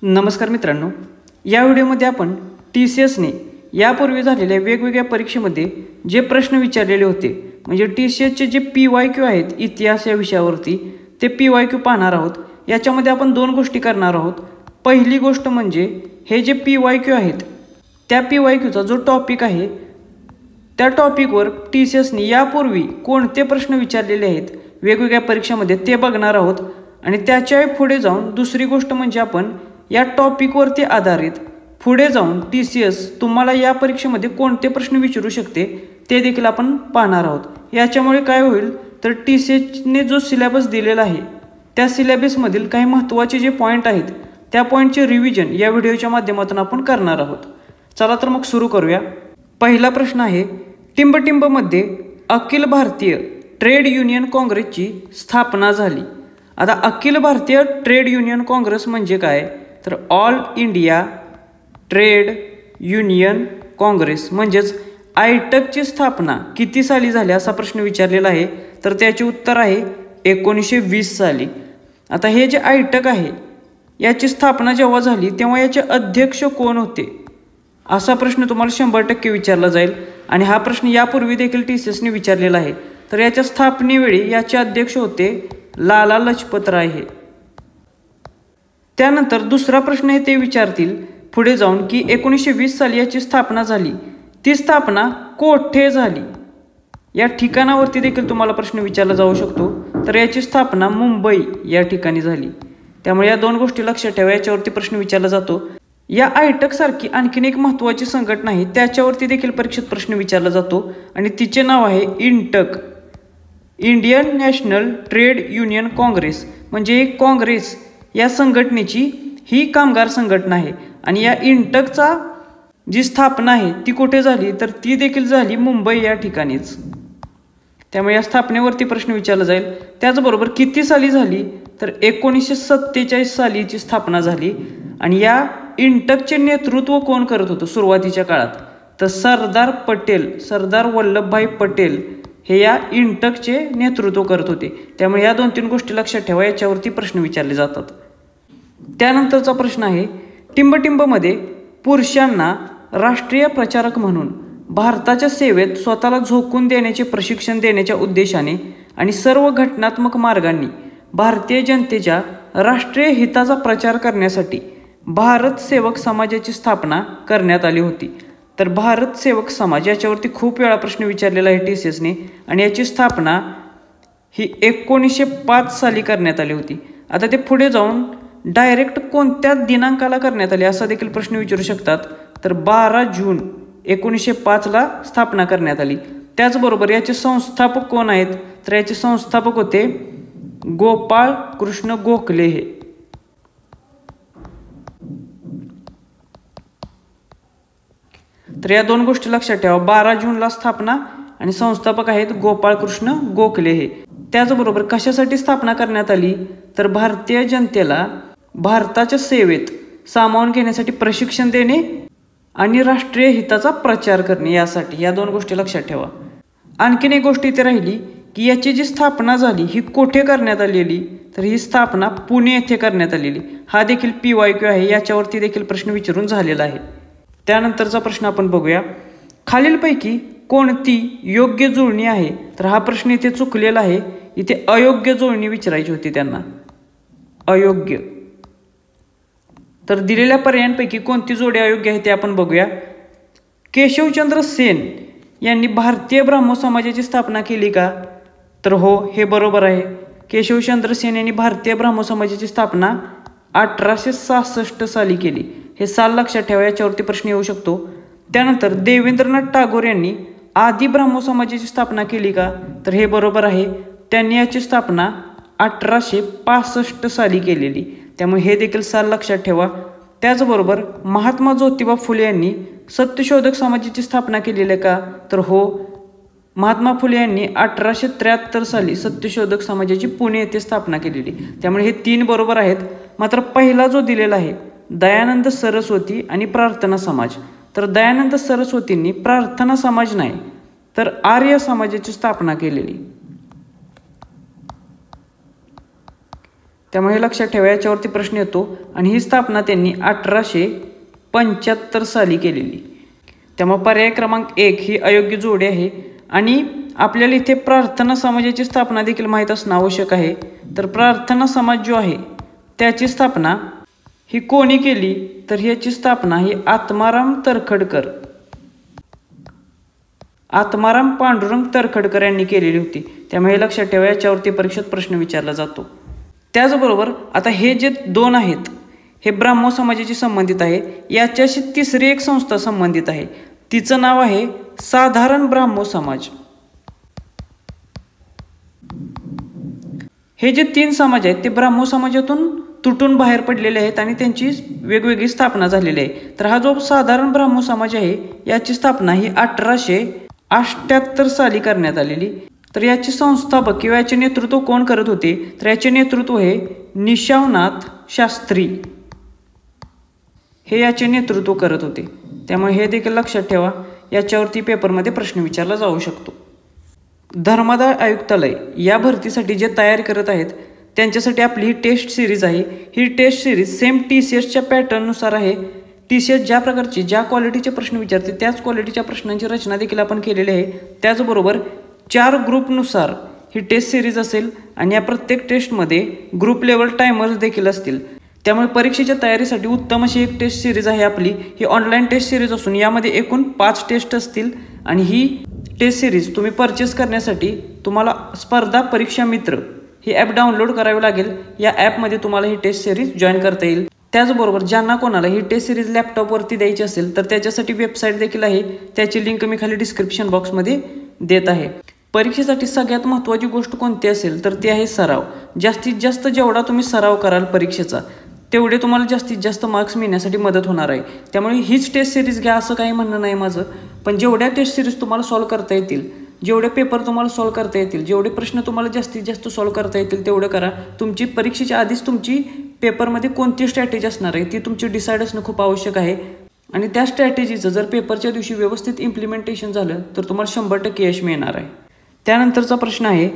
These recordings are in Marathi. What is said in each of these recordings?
नमस्कार मित्रांनो, या व्हिडिओमध्ये आपण TCSने यापूर्वी झालेल्या वेगवेगळ्या परीक्षेमध्ये जे प्रश्न विचारलेले होते म्हणजे TCSचे जे PYQ आहेत इतिहास या विषयावरती ते PYQ पाहणार आहोत। याच्यामध्ये आपण दोन गोष्टी करणार आहोत। पहिली गोष्ट म्हणजे हे जे PYQ आहेत त्या PYQचा जो टॉपिक आहे त्या टॉपिकवर TCSने यापूर्वी कोणते प्रश्न विचारलेले आहेत वेगवेगळ्या परीक्षांमध्ये ते बघणार आहोत। आणि त्याच्या पुढे जाऊन दुसरी गोष्ट म्हणजे आपण या टॉपिकवरती आधारित पुढे जाऊन TCS तुम्हाला या परीक्षेमध्ये कोणते प्रश्न विचारू शकते ते देखील आपण पाहणार आहोत। याच्यामुळे काय होईल तर TCSने जो सिलेबस दिलेला आहे त्या सिलेबसमधील काही महत्त्वाचे जे पॉइंट आहेत त्या पॉइंटचे रिव्हिजन या व्हिडिओच्या माध्यमातून आपण करणार आहोत। चला तर मग सुरू करूया। पहिला प्रश्न आहे, टिंबटिंबमध्ये अखिल भारतीय ट्रेड युनियन काँग्रेसची स्थापना झाली। आता अखिल भारतीय ट्रेड युनियन काँग्रेस म्हणजे काय तर all India trade union Congress म्हणजेच आयटकची स्थापना किती साली झाली असा प्रश्न विचारलेला आहे। तर त्याचे उत्तर आहे 1920 साली। आता हे जे आयटक आहे याची स्थापना जेव्हा झाली तेव्हा याचे अध्यक्ष कोण होते असा प्रश्न तुम्हाला 100% विचारला जाईल आणि हा प्रश्न यापूर्वी देखील TCSने विचारलेला आहे। तर याच्या स्थापनेवेळी याचे अध्यक्ष होते लाला लजपत राय हे। त्यानंतर दुसरा प्रश्न आहे ते विचारतील पुढे जाऊन की 1920 साली याची स्थापना झाली, ती स्थापना कोठे झाली या ठिकाणावरती देखील तुम्हाला प्रश्न विचारला जाऊ शकतो। तर याची स्थापना मुंबई या ठिकाणी झाली। त्यामुळे या दोन गोष्टी लक्षात ठेवा, याच्यावरती प्रश्न विचारला जातो। या आयटक सारखी आणखीन एक महत्त्वाची संघटना आहे त्याच्यावरती देखील परीक्षेत प्रश्न विचारला जातो आणि तिचे नाव आहे INTUC, Indian national trade union Congress. म्हणजे काँग्रेस या संघटनेची ही कामगार संघटना आहे आणि या इंटकचा जी स्थापना आहे ती कुठे झाली तर ती देखील झाली मुंबई या ठिकाणीच। त्यामुळे या स्थापनेवरती प्रश्न विचारला जाईल। त्याचबरोबर किती साली झाली तर 1947 सालीची स्थापना झाली आणि या इंटकचे नेतृत्व कोण करत होतं सुरुवातीच्या काळात तर सरदार वल्लभभाई पटेल हे या इंटकचे नेतृत्व करत होते। त्यामुळे या 2-3 गोष्टी लक्षात ठेवा, याच्यावरती प्रश्न विचारले जातात। त्यानंतरचा प्रश्न आहे, टिंबटिंबमध्ये पुरुषांना राष्ट्रीय प्रचारक म्हणून भारताच्या सेवेत स्वतःला झोकून देण्याचे प्रशिक्षण देण्याच्या उद्देशाने आणि सर्व घटनात्मक मार्गांनी भारतीय जनतेच्या राष्ट्रीय हिताचा प्रचार करण्यासाठी भारत सेवक समाजाची स्थापना करण्यात आली होती। तर भारत सेवक समाज याच्यावरती खूप वेळा प्रश्न विचारलेला आहे TCSने आणि याची स्थापना ही 1905 साली करण्यात आली होती। आता ते पुढे जाऊन डायरेक्ट कोणत्या दिनांकाला करण्यात आली असा देखील प्रश्न विचारू शकतात। तर 12 जून 1905ला स्थापना करण्यात आली। त्याचबरोबर याचे संस्थापक कोण आहेत तर याचे संस्थापक होते गोपाळ कृष्ण गोखले हे। तर या दोन गोष्टी लक्षात ठेवा, 12 जूनला स्थापना आणि संस्थापक आहेत गोपाळ कृष्ण गोखले हे। त्याचबरोबर कशासाठी स्थापना करण्यात आली तर भारतीय जनतेला भारताच्या सेवेत सामावून घेण्यासाठी प्रशिक्षण देणे आणि राष्ट्रीय हिताचा प्रचार करणे यासाठी। या दोन गोष्टी लक्षात ठेवा। आणखीन एक गोष्ट इथे राहिली की याची जी स्थापना झाली ही कोठे करण्यात आलेली तर ही स्थापना पुणे येथे करण्यात आलेली। हा देखील PYQ आहे, याच्यावरती देखील प्रश्न विचारून झालेला आहे। त्यानंतरचा प्रश्न आपण बघूया, खालीलपैकी कोणती योग्य जुळणी आहे तर हा प्रश्न इथे चुकलेला आहे, इथे अयोग्य जुळणी विचारायची होती त्यांना, अयोग्य। तर दिलेल्या पर्यायांपैकी कोणती जोडी अयोग्य आहे ते आपण बघूया। केशवचंद्र सेन यांनी भारतीय ब्राह्मो समाजाची स्थापना केली का तर हो, हे बरोबर आहे। केशवचंद्र सेन यांनी भारतीय ब्राह्मो समाजाची स्थापना 1866 साली केली। हे साल लक्षात ठेवा, याच्यावरती प्रश्न येऊ शकतो। त्यानंतर देवेंद्रनाथ टागोर यांनी आदी ब्राह्मो समाजाची स्थापना केली का तर हे बरोबर आहे, त्यांनी याची स्थापना 1865 साली केलेली। त्यामुळे हे देखील साल लक्षात ठेवा। त्याचबरोबर महात्मा ज्योतिबा फुले यांनी सत्यशोधक समाजाची स्थापना केलेली का तर हो, महात्मा फुले यांनी 1873 साली सत्यशोधक समाजाची पुणे येथे स्थापना केलेली। त्यामुळे हे 3 बरोबर आहेत। मात्र पहिला जो दिलेला आहे दयानंद सरस्वती आणि प्रार्थना समाज, तर दयानंद सरस्वतींनी प्रार्थना समाज नाही तर आर्य समाजाची स्थापना केलेली। त्यामुळे हे लक्षात ठेवा, याच्यावरती प्रश्न येतो. आणि ही स्थापना त्यांनी 1875 साली केलेली. त्यामुळे पर्याय क्रमांक 1 ही अयोग्य जोडी आहे. आणि आपल्याला इथे प्रार्थना समाजाची स्थापना देखील माहीत असणं आवश्यक आहे. तर प्रार्थना समाज जो आहे त्याची स्थापना ही कोणी केली, तर ह्याची स्थापना ही आत्माराम पांडुरंग तरखडकर यांनी केलेली होती. त्यामुळे हे लक्षात ठेवा, याच्यावरती परीक्षेत प्रश्न विचारला जातो. त्याचबरोबर आता हे जे 2 आहेत हे ब्राह्मो समाजाशी संबंधित आहे. याच्याशी तिसरी एक संस्था संबंधित आहे, तिचं नाव आहे साधारण ब्राह्मो समाज. हे जे 3 समाज आहेत ते ब्राह्मो समाजातून तुटून बाहेर पडलेले आहेत आणि त्यांची वेगवेगळी स्थापना झालेली आहे. तर हा जो साधारण ब्राह्मो समाज आहे याची स्थापना ही 1878 साली करण्यात आलेली. तर याचे संस्थापक किंवा याचे नेतृत्व कोण करत होते, तर याचे नेतृत्व हे निशावनाथ शास्त्री हे याचे नेतृत्व करत होते. त्यामुळे हे देखील लक्षात ठेवा, याच्यावरती पेपरमध्ये प्रश्न विचारला जाऊ शकतो. धर्मादाय आयुक्तालय या भरतीसाठी जे तयारी करत आहेत त्यांच्यासाठी आपली ही टेस्ट सिरीज आहे. ही टेस्ट सिरीज सेम TCSच्या पॅटर्ननुसार आहे. TCS ज्या प्रकारचे ज्या क्वालिटीचे प्रश्न विचारते त्याच क्वालिटीच्या प्रश्नांची रचना देखील आपण केलेली आहे. त्याचबरोबर 4 ग्रुपनुसार ही टेस्ट सिरीज असेल आणि या प्रत्येक टेस्टमध्ये ग्रुप लेवल टायमर्स देखील असतील. त्यामुळे परीक्षेच्या तयारीसाठी उत्तम अशी एक टेस्ट सिरीज आहे आपली. ही ऑनलाईन टेस्ट सिरीज असून यामध्ये एकूण 5 टेस्ट असतील. आणि ही टेस्ट सिरीज तुम्ही परचेस करण्यासाठी तुम्हाला स्पर्धा परीक्षा मित्र ही ॲप डाउनलोड करावी लागेल. या ॲपमध्ये तुम्हाला ही टेस्ट सिरीज जॉईन करता येईल. त्याचबरोबर ज्यांना कोणाला ही टेस्ट सिरीज लॅपटॉपवरती द्यायची असेल तर त्याच्यासाठी वेबसाईट देखील आहे, त्याची लिंक मी खाली डिस्क्रिप्शन बॉक्समध्ये देत आहे. परीक्षेसाठी सगळ्यात महत्त्वाची गोष्ट कोणती असेल तर ती आहे सराव. जास्तीत जास्त जेवढा तुम्ही सराव कराल परीक्षेचा तेवढे तुम्हाला जास्तीत जास्त मार्क्स मिळण्यासाठी मदत होणार आहे. त्यामुळे हीच टेस्ट सिरीज घ्या असं काही म्हणणं नाही माझं, पण जेवढ्या टेस्ट सिरीज तुम्हाला सॉल्व्ह करता येतील, जेवढे पेपर तुम्हाला सॉल्व्ह करता येतील, जेवढे प्रश्न तुम्हाला जास्तीत जास्त सॉल्व्ह करता येतील तेवढं करा. तुमची परीक्षेच्या आधीच तुमची पेपरमध्ये कोणती स्ट्रॅटेजी असणार आहे ती तुमची डिसाईड असणं खूप आवश्यक आहे. आणि त्या स्ट्रॅटेजीचं जर पेपरच्या दिवशी व्यवस्थित इम्प्लिमेंटेशन झालं तर तुम्हाला 100% यश मिळणार आहे. त्यानंतरचा प्रश्न आहे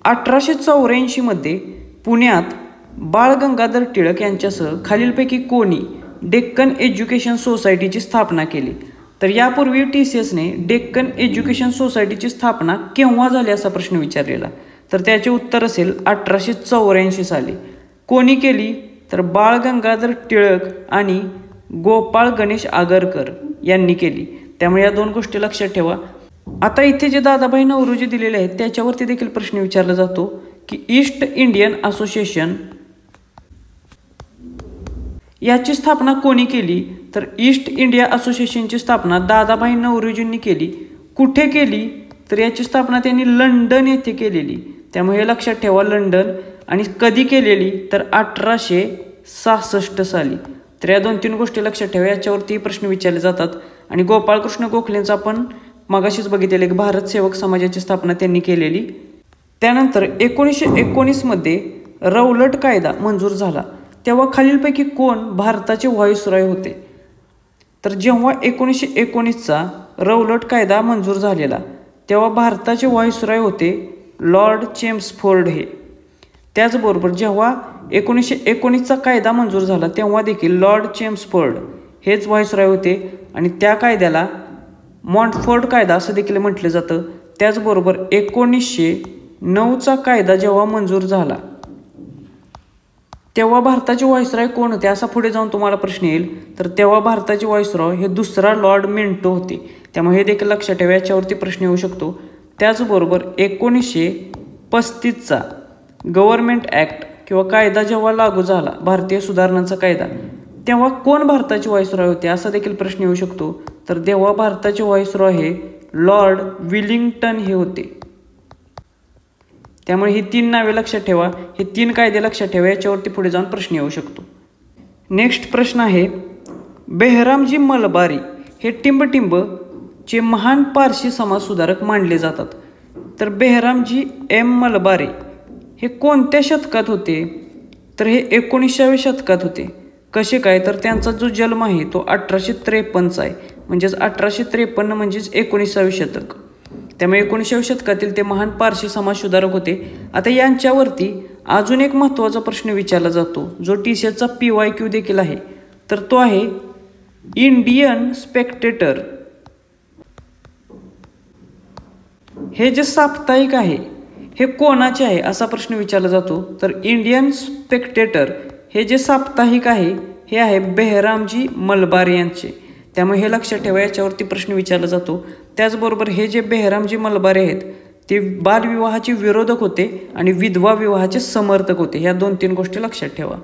1884 मध्ये पुण्यात बाळ गंगाधर टिळक यांच्यासह खालीलपैकी कोणी डेक्कन एज्युकेशन सोसायटीची स्थापना केली. तर यापूर्वी TCSने डेक्कन एज्युकेशन सोसायटीची स्थापना केव्हा झाली असा प्रश्न विचारलेला. तर त्याचे उत्तर असेल 1884 साली. कोणी केली, तर बाळ गंगाधर टिळक आणि गोपाळ गणेश आगरकर यांनी केली. त्यामुळे या 2 गोष्टी लक्षात ठेवा. आता इथे जे दादाभाई नौरोजी दिलेले आहेत त्याच्यावरती देखील प्रश्न विचारला जातो की ईस्ट इंडियन असोसिएशन याची स्थापना कोणी केली, तर ईस्ट इंडिया असोसिएशनची स्थापना दादाभाई नौरोजींनी केली. कुठे केली, तर याची स्थापना त्यांनी लंडन येथे केलेली. त्यामुळे हे लक्षात ठेवा, लंडन. आणि कधी केलेली, तर 1866 साली. तर या 2-3 गोष्टी लक्षात ठेवा, याच्यावरती प्रश्न विचारले जातात. आणि गोपाळकृष्ण गोखलेंचा आपण मगाशीच बघितलेलं की भारत सेवक समाजाची स्थापना त्यांनी केलेली. त्यानंतर 1919 मध्ये रौलट कायदा मंजूर झाला तेव्हा खालीलपैकी कोण भारताचे व्हाईसरॉय होते. तर जेव्हा 1919चा रौलट कायदा मंजूर झालेला तेव्हा भारताचे व्हाईसरॉय होते लॉर्ड चेम्सफोर्ड हे. त्याचबरोबर जेव्हा 1919चा कायदा मंजूर झाला तेव्हा देखील लॉर्ड चेम्सफोर्ड हेच व्हाईसरॉय होते आणि त्या कायद्याला मॉन्टफोर्ड कायदा असं देखील म्हटलं जातं. त्याचबरोबर 1909चा कायदा जेव्हा मंजूर झाला तेव्हा भारताचे व्हाईसरॉय कोण होते असा पुढे जाऊन तुम्हाला प्रश्न येईल. तर तेव्हा भारताचे व्हाईसरॉय हे दुसरा लॉर्ड मिंटो होते. त्यामुळे हे देखील लक्षात ठेवा, याच्यावरती प्रश्न येऊ शकतो. त्याचबरोबर 1935चा गव्हर्नमेंट ॲक्ट किंवा कायदा जेव्हा लागू झाला, भारतीय सुधारणांचा कायदा, तेव्हा कोण भारताचे व्हाईसरॉय होते असा देखील प्रश्न येऊ शकतो. तर तेव्हा भारताचे व्हाईसरॉय हे लॉर्ड विलिंग्टन हे होते. त्यामुळे ही 3 नावे लक्षात ठेवा, हे 3 कायदे लक्षात ठेवा, याच्यावरती पुढे जाऊन प्रश्न येऊ शकतो. नेक्स्ट प्रश्न आहे बेहरामजी मलबारी हे टिंबटिंबचे महान पारशी समाज सुधारक मानले जातात. तर बेहरामजी मलबारी हे कोणत्या शतकात होते, तर हे 19व्या शतकात होते. कसे काय, तर त्यांचा जो जन्म आहे तो 1853चा आहे. म्हणजेच 1853 म्हणजेच 19वे शतक. त्यामुळे 19व्या शतकातील ते महान पारशी समाज सुधारक होते. आता यांच्यावरती अजून एक महत्त्वाचा प्रश्न विचारला जातो जो TCSचा PYQ देखील आहे, तर तो आहे इंडियन स्पेक्टेटर हे जे साप्ताहिक आहे हे कोणाचे आहे असा प्रश्न विचारला जातो. तर इंडियन स्पेक्टेटर हे जे साप्ताहिक आहे हे आहे बेहरामजी मलबार यांचे. त्यामुळे हे लक्षात ठेवा, याच्यावरती प्रश्न विचारला जातो. त्याचबरोबर हे जे बेहरामजी मलबार आहेत ते बालविवाहाचे विरोधक होते आणि विधवा विवाहाचे समर्थक होते. ह्या 2-3 गोष्टी लक्षात ठेवा.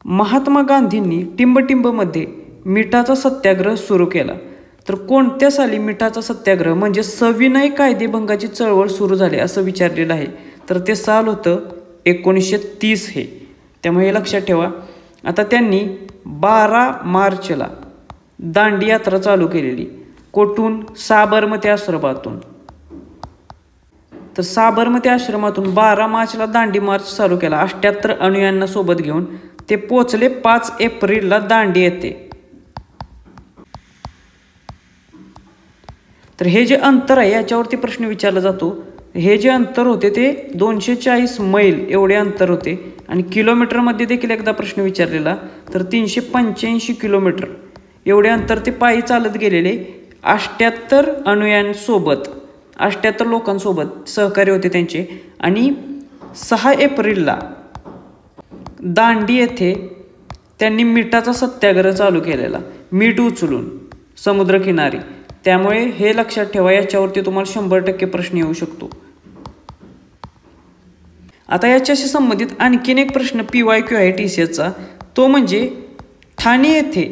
महात्मा गांधींनी टिंबटिंबमध्ये मिठाचा सत्याग्रह सुरू केला. तर कोणत्या साली मिठाचा सत्याग्रह म्हणजे सविनय कायदेभंगाची चळवळ सुरू झाली असं विचारलेलं आहे. तर ते साल होतं 1930 हे. त्यामुळे हे लक्षात ठेवा. आता त्यांनी 12 मार्चला दांडी यात्रा चालू केलेली. कोठून? साबरमती आश्रमातून. तर साबरमती आश्रमातून 12 मार्चला दांडी मार्च चालू केला 78 अनुयायांना सोबत घेऊन. ते पोचले 5 एप्रिलला दांडी येथे. तर हे जे अंतर आहे याच्यावरती प्रश्न विचारला जातो. हे जे अंतर होते ते 240 मैल एवढे अंतर होते आणि किलोमीटरमध्ये देखील एकदा प्रश्न विचारलेला. तर 385 किलोमीटर एवढे अंतर ते पायी चालत गेलेले 78 अनुयायांसोबत, 78 लोकांसोबत सहकारी होते त्यांचे. आणि 6 एप्रिलला दांडी येथे त्यांनी मिठाचा सत्याग्रह चालू केलेला, मीठ उचलून समुद्रकिनारी. त्यामुळे हे लक्षात ठेवा, याच्यावरती तुम्हाला 100% प्रश्न येऊ शकतो. आता याच्याशी संबंधित आणखीन एक प्रश्न PYQ आहे TCSचा, तो म्हणजे ठाणे येथे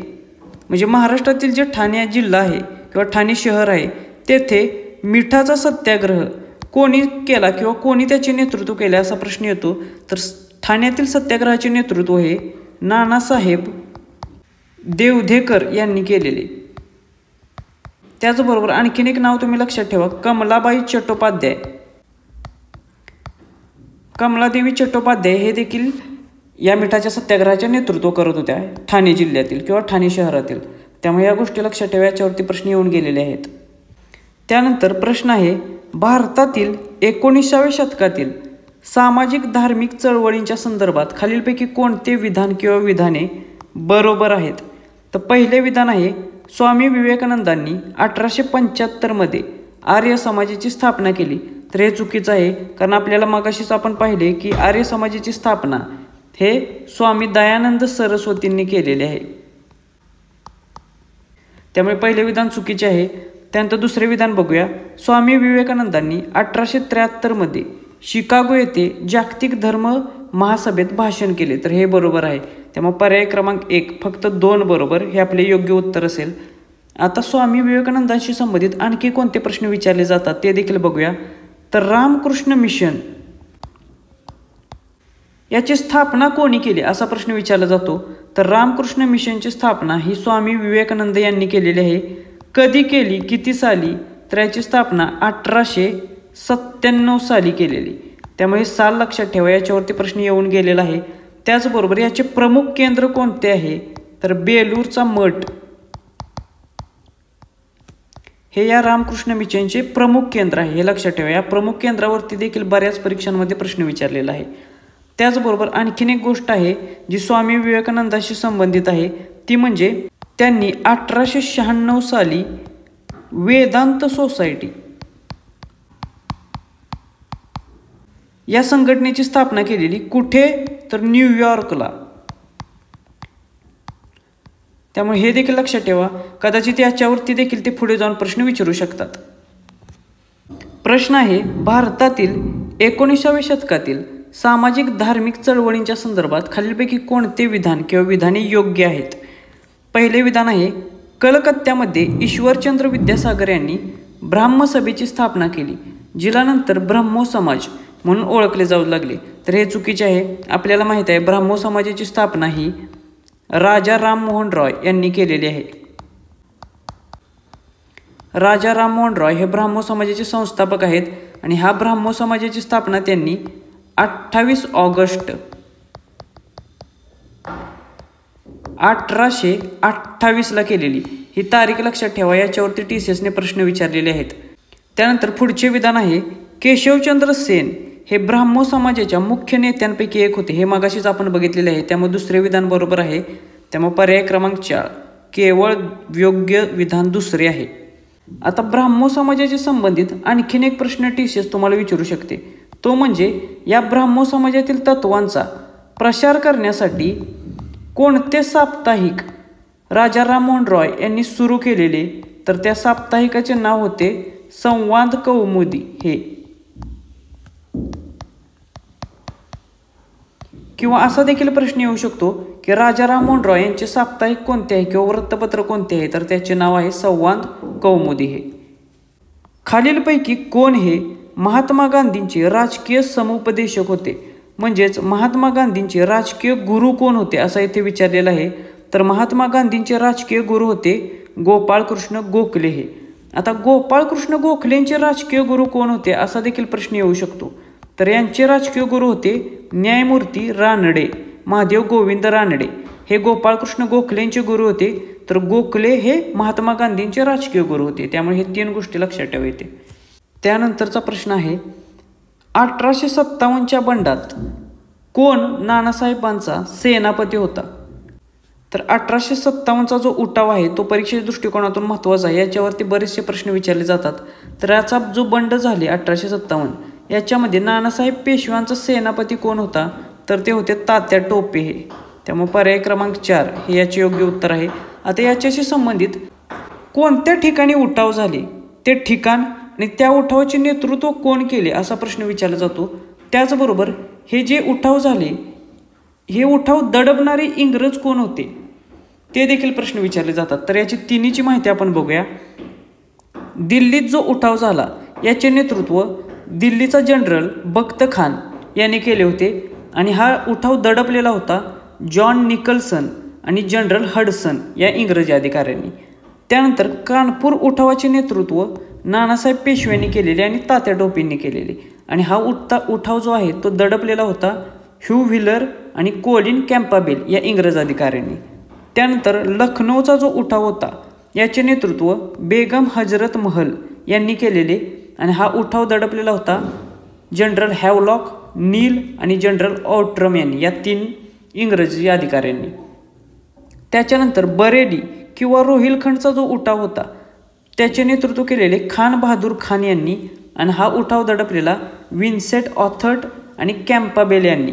म्हणजे महाराष्ट्रातील जे ठाणे जिल्हा आहे किंवा ठाणे शहर आहे तेथे मिठाचा सत्याग्रह कोणी केला किंवा कोणी त्याचे नेतृत्व केले असा प्रश्न येतो. तर ठाण्यातील सत्याग्रहाचे नेतृत्व हे नानासाहेब देवधेकर यांनी केलेले. त्याचबरोबर आणखीन एक नाव तुम्ही लक्षात ठेवा, कमलाबाई चट्टोपाध्याय. कमलादेवी चट्टोपाध्याय हे देखील या मिठाच्या सत्याग्रहाचे नेतृत्व करत होत्या ठाणे जिल्ह्यातील किंवा ठाणे शहरातील. त्यामुळे या गोष्टी लक्षात ठेवा, याच्यावरती प्रश्न येऊन गेलेले आहेत. त्यानंतर प्रश्न आहे भारतातील 19व्या शतकातील सामाजिक धार्मिक चळवळींच्या संदर्भात खालीलपैकी कोणते विधान किंवा विधाने बरोबर आहेत. तर पहिले विधान आहे स्वामी विवेकानंदांनी 1875 मध्ये आर्य समाजाची स्थापना केली. तर हे चुकीचं आहे, कारण आपल्याला मगाशीच आपण पाहिले की आर्य समाजाची स्थापना हे स्वामी दयानंद सरस्वतींनी केलेले आहे. त्यामुळे पहिले विधान चुकीचे आहे. त्यानंतर दुसरे विधान बघूया. स्वामी विवेकानंदांनी 1873 मध्ये शिकागो येथे जागतिक धर्म महासभेत भाषण केले. तर हे बरोबर आहे. त्यामुळे पर्याय क्रमांक 1 फक्त 2 बरोबर हे आपले योग्य उत्तर असेल. आता स्वामी विवेकानंदांशी संबंधित आणखी कोणते प्रश्न विचारले जातात ते देखील बघूया. तर रामकृष्ण मिशन याची स्थापना कोणी केली असा प्रश्न विचारला जातो. तर रामकृष्ण मिशनची स्थापना ही स्वामी विवेकानंद यांनी केलेली आहे. कधी केली, किती साली? तर याची स्थापना 1897 साली केलेली. त्यामुळे साल लक्षात ठेवा, याच्यावरती प्रश्न येऊन गेलेला आहे. त्याचबरोबर याचे प्रमुख केंद्र कोणते आहे? तर बेलूरचा मठ हे या रामकृष्ण मिशनचे प्रमुख केंद्र आहे, हे लक्षात ठेवा. या प्रमुख केंद्रावरती देखील बऱ्याच परीक्षांमध्ये प्रश्न विचारलेला आहे. त्याचबरोबर आणखीन एक गोष्ट आहे जी स्वामी विवेकानंदाशी संबंधित आहे, ती म्हणजे त्यांनी 1896 साली वेदांत सोसायटी या संघटनेची स्थापना केलेली. कुठे? तर न्यूयॉर्कला. त्यामुळे हे देखील लक्षात ठेवा, कदाचित याच्यावरती देखील ते पुढे जाऊन प्रश्न विचारू शकतात. प्रश्न आहे भारतातील 19व्या शतकातील सामाजिक धार्मिक चळवळींच्या संदर्भात खालीलपैकी कोणते विधान किंवा विधाने योग्य आहेत. पहिले विधान आहे कलकत्त्यामध्ये ईश्वरचंद्र विद्यासागर यांनी ब्राह्मसभेची स्थापना केली, जिला नंतर ब्रह्मो समाज म्हणून ओळखले जाऊ लागले. तर हे चुकीचे आहे. आपल्याला माहित आहे ब्राह्मो समाजाची स्थापना ही राजा राममोहन रॉय यांनी केलेली आहे. राजा राममोहन रॉय हे ब्राह्मो समाजाचे संस्थापक आहेत आणि हा ब्राह्मो समाजाची स्थापना त्यांनी 28 ऑगस्ट 1828 केलेली. ही तारीख लक्षात ठेवा, याच्यावरती TCSने प्रश्न विचारलेले आहेत. त्यानंतर पुढचे विधान आहे केशवचंद्र सेन हे ब्राह्मो समाजाच्या मुख्य नेत्यांपैकी एक होते. हे मगाशीच आपण बघितलेले आहे, त्यामुळे दुसरे विधान बरोबर आहे. त्यामुळे पर्याय क्रमांक 4 केवळ योग्य विधान दुसरे आहे. आता ब्राह्मो समाजाशी संबंधित आणखीन एक प्रश्न TCS तुम्हाला विचारू शकते. तो म्हणजे या ब्राह्मो समाजातील तत्वांचा प्रसार करण्यासाठी कोणते साप्ताहिक राजा राममोहन रॉय यांनी सुरू केलेले? तर त्या साप्ताहिकाचे नाव होते संवाद कौमुदी हे. किंवा असा देखील प्रश्न येऊ शकतो की राजा राममोहन रॉय यांचे साप्ताहिक कोणते आहे किंवा वृत्तपत्र कोणते आहे? तर त्याचे नाव आहे संवाद कौमुदी हे. खालीलपैकी कोण हे महात्मा गांधींचे राजकीय समुपदेशक होते? म्हणजेच महात्मा गांधींचे राजकीय गुरु कोण होते असं इथे विचारलेलं आहे. तर महात्मा गांधींचे राजकीय गुरु होते गोपाळकृष्ण गोखले हे. आता गोपाळकृष्ण गोखलेंचे राजकीय गुरु कोण होते असा देखील प्रश्न येऊ शकतो. तर यांचे राजकीय गुरु होते न्यायमूर्ती रानडे, महादेव गोविंद रानडे हे गोपाळकृष्ण गोखलेंचे गुरु होते. तर गोखले हे महात्मा गांधींचे राजकीय गुरु होते. त्यामुळे हे 3 गोष्टी लक्षात ठेवायचे. त्यानंतरचा प्रश्न आहे 1857च्या बंडात कोण नानासाहेबांचा सेनापती होता? तर 1857चा जो उठाव आहे तो परीक्षेच्या दृष्टिकोनातून महत्त्वाचा आहे. याच्यावरती बरेचसे प्रश्न विचारले जातात. तर याचा जो बंड झाले 1857 याच्यामध्ये नानासाहेब पेशव्यांचा सेनापती कोण होता? तर ते होते तात्या टोपे हे. त्यामुळे पर्याय क्रमांक 4 हे याचे योग्य उत्तर आहे. आता याच्याशी संबंधित कोणत्या ठिकाणी उठाव झाले ते ठिकाण आणि त्या उठावाचे नेतृत्व कोण केले असा प्रश्न विचारला जातो. त्याचबरोबर हे जे उठाव झाले हे उठाव दडपणारे इंग्रज कोण होते ते देखील प्रश्न विचारले जातात. तर याची तिन्हीची माहिती आपण बघूया. दिल्लीत जो उठाव झाला याचे नेतृत्व दिल्लीचा जनरल बख्त खान यांनी केले होते आणि हा उठाव दडपलेला होता जॉन निकल्सन आणि जनरल हडसन या इंग्रजी अधिकाऱ्यांनी. त्यानंतर कानपूर उठावाचे नेतृत्व नानासाहेब पेशव्यांनी केलेले आणि तात्या टोपेंनी केलेले आणि हा उठाव जो आहे तो दडपलेला होता ह्यू व्हीलर आणि कोलिन कॅम्पाबेल या इंग्रज अधिकाऱ्यांनी. त्यानंतर लखनौचा जो उठाव होता याचे नेतृत्व बेगम हजरत महल यांनी केलेले आणि हा उठाव दडपलेला होता जनरल हॅवलॉक, नील आणि जनरल ऑट्रम यांनी या 3 इंग्रजी अधिकाऱ्यांनी. त्याच्यानंतर बरेली किंवा रोहिलखंडचा जो उठाव होता त्याचे नेतृत्व केलेले खान बहादूर खान यांनी आणि हा उठाव दडपलेला विन्सेंट ऑथर्ट आणि कॅम्पाबेल यांनी.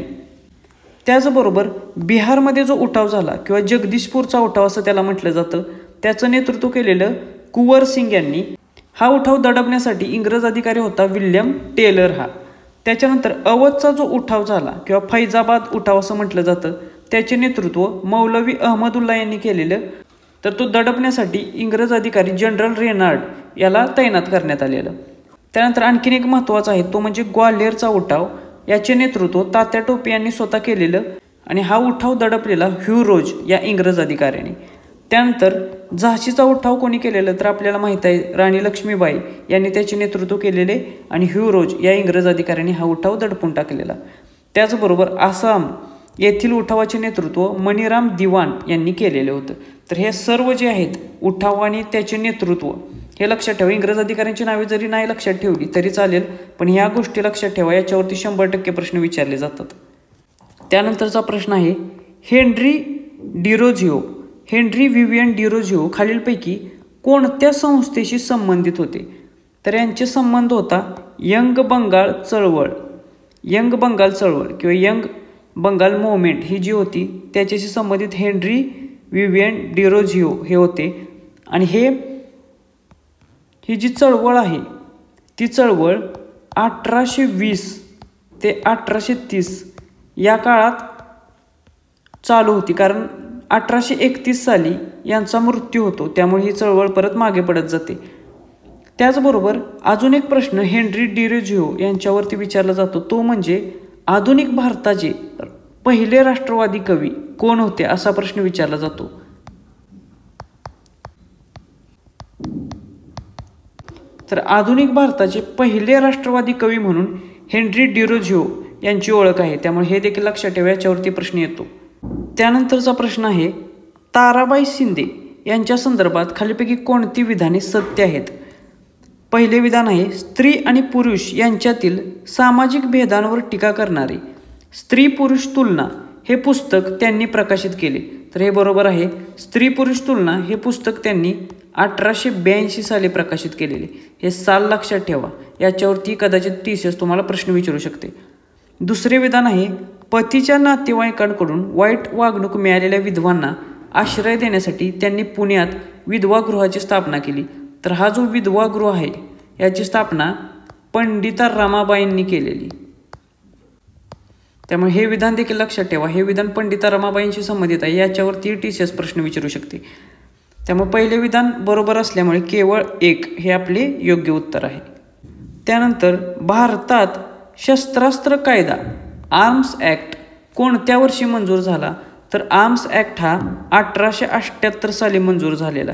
त्याचबरोबर बिहारमध्ये जो उठाव झाला किंवा जगदीशपूरचा उठाव असं त्याला म्हटलं जातं त्याचं नेतृत्व केलेलं कुंवर सिंग यांनी. हा उठाव दडपण्यासाठी इंग्रज अधिकारी होता विल्यम टेलर हा. त्याच्यानंतर अवधचा जो उठाव झाला किंवा फैजाबाद उठाव असं म्हटलं जातं त्याचे नेतृत्व मौलवी अहमदुल्ला यांनी केलेलं. तर तो दडपण्यासाठी इंग्रज अधिकारी जनरल रेनार्ड याला तैनात करण्यात आलेलं. त्यानंतर आणखीन एक महत्त्वाचा आहे तो म्हणजे ग्वाल्हेरचा उठाव याचे नेतृत्व तात्या टोपे यांनी स्वतः केलेलं आणि हा उठाव दडपलेला ह्यू रोज या इंग्रज अधिकाऱ्यांनी. त्यानंतर झाशीचा उठाव कोणी केलेलं तर आपल्याला माहीत आहे राणी लक्ष्मीबाई यांनी त्याचे नेतृत्व केलेले आणि ह्यू रोज या इंग्रज अधिकाऱ्यांनी हा उठाव दडपून टाकलेला. त्याचबरोबर आसाम येथील उठावाचे नेतृत्व मणिराम दिवान यांनी केलेले होतं. तर हे सर्व जे आहेत उठाव आणि त्याचे नेतृत्व हे लक्षात ठेवा. इंग्रज अधिकाऱ्यांची नावे जरी नाही लक्षात ठेवली तरी चालेल पण ह्या गोष्टी लक्षात ठेवा. याच्यावरती 100% प्रश्न विचारले जातात. त्यानंतरचा प्रश्न आहे हेनरी व्हिव्हियन डिरोझिओ खालीलपैकी कोणत्या संस्थेशी संबंधित होते? तर यांचे संबंध होता यंग बंगाल चळवळ किंवा यंग बंगाल मुवमेंट ही जी होती त्याच्याशी संबंधित हेनरी व्हिव्हियन डिरोझिओ हे होते. आणि ही जी चळवळ आहे ती चळवळ 1820 ते 1830 या काळात चालू होती कारण 1831 साली यांचा मृत्यू होतो त्यामुळे ही चळवळ परत मागे पडत जाते. त्याचबरोबर अजून एक प्रश्न हेनरी डिरोझिओ यांच्यावरती विचारला जातो तो म्हणजे आधुनिक भारताचे पहिले राष्ट्रवादी कवी कोण होते असा प्रश्न विचारला जातो. तर आधुनिक भारताचे पहिले राष्ट्रवादी कवी म्हणून हेनरी डिरोझिओ यांची ओळख आहे त्यामुळे हे देखील लक्षात ठेवा. याच्यावरती प्रश्न येतो. त्यानंतरचा प्रश्न आहे ताराबाई शिंदे यांच्या संदर्भात खालीपैकी कोणती विधाने सत्य आहेत? पहिले विधान आहे स्त्री आणि पुरुष यांच्यातील सामाजिक भेदांवर टीका करणारे स्त्री पुरुष तुलना हे पुस्तक त्यांनी प्रकाशित केले. तर हे बरोबर आहे. स्त्री पुरुष तुलना हे पुस्तक त्यांनी 1882 साली प्रकाशित केलेले. हे साल लक्षात ठेवा. याच्यावरती कदाचित TCS तुम्हाला प्रश्न विचारू शकते. दुसरे विधान आहे पतीच्या नातेवाईकांकडून वाईट वागणूक मिळालेल्या विधवांना आश्रय देण्यासाठी त्यांनी पुण्यात विधवा गृहाची स्थापना केली. तर हा जो विधवा गृह आहे याची स्थापना पंडिता रमाबाईंनी केलेली. त्यामुळे हे विधान देखील लक्षात ठेवा. हे विधान पंडिता रमाबाईंशी संबंधित आहे. याच्यावरती TCS प्रश्न विचारू शकते. त्यामुळे पहिले विधान बरोबर असल्यामुळे केवळ 1 हे आपले योग्य उत्तर आहे. त्यानंतर भारतात शस्त्रास्त्र कायदा आर्म्स ॲक्ट कोणत्या वर्षी मंजूर झाला? तर आर्म्स ॲक्ट हा 1878 साली मंजूर झालेला.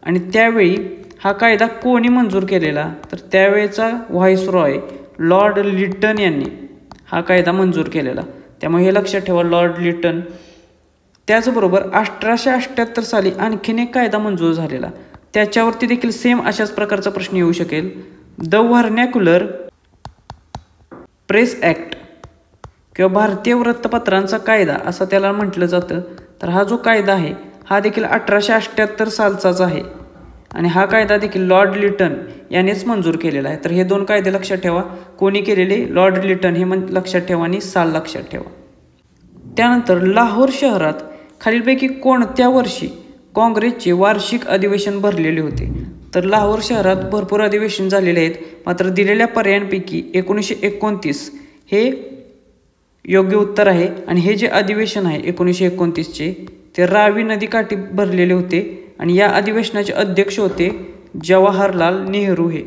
आणि त्यावेळी हा कायदा कोणी मंजूर केलेला? तर त्यावेळेचा व्हाईसरॉय लॉर्ड लिटन यांनी हा कायदा मंजूर केलेला. त्यामुळे हे लक्षात ठेवा, लॉर्ड लिटन. त्याचबरोबर 1878 साली आणखीन एक कायदा मंजूर झालेला. त्याच्यावरती देखील सेम अशाच प्रकारचा प्रश्न येऊ शकेल. द व्हर्नॅक्युलर प्रेस ॲक्ट किंवा भारतीय वृत्तपत्रांचा कायदा असं त्याला म्हटलं जातं. तर हा जो कायदा आहे हा देखील 1878 सालचाच आहे. आणि हा कायदा देखील लॉर्ड लिटन यानेच मंजूर केलेला आहे. तर हे 2 कायदे लक्षात ठेवा. कोणी केलेले? लॉर्ड लिटन हे लक्षात ठेवा आणि साल लक्षात ठेवा. त्यानंतर लाहोर शहरात खालीलपैकी कोणत्या वर्षी काँग्रेसचे वार्षिक अधिवेशन भरलेले होते? तर लाहोर शहरात भरपूर अधिवेशन झालेले आहेत. मात्र दिलेल्या पर्यायांपैकी 1929 हे योग्य उत्तर आहे. आणि हे जे अधिवेशन आहे 1929चे ते रावी नदीकाठी भरलेले होते. आणि या अधिवेशनाचे अध्यक्ष होते जवाहरलाल नेहरू हे.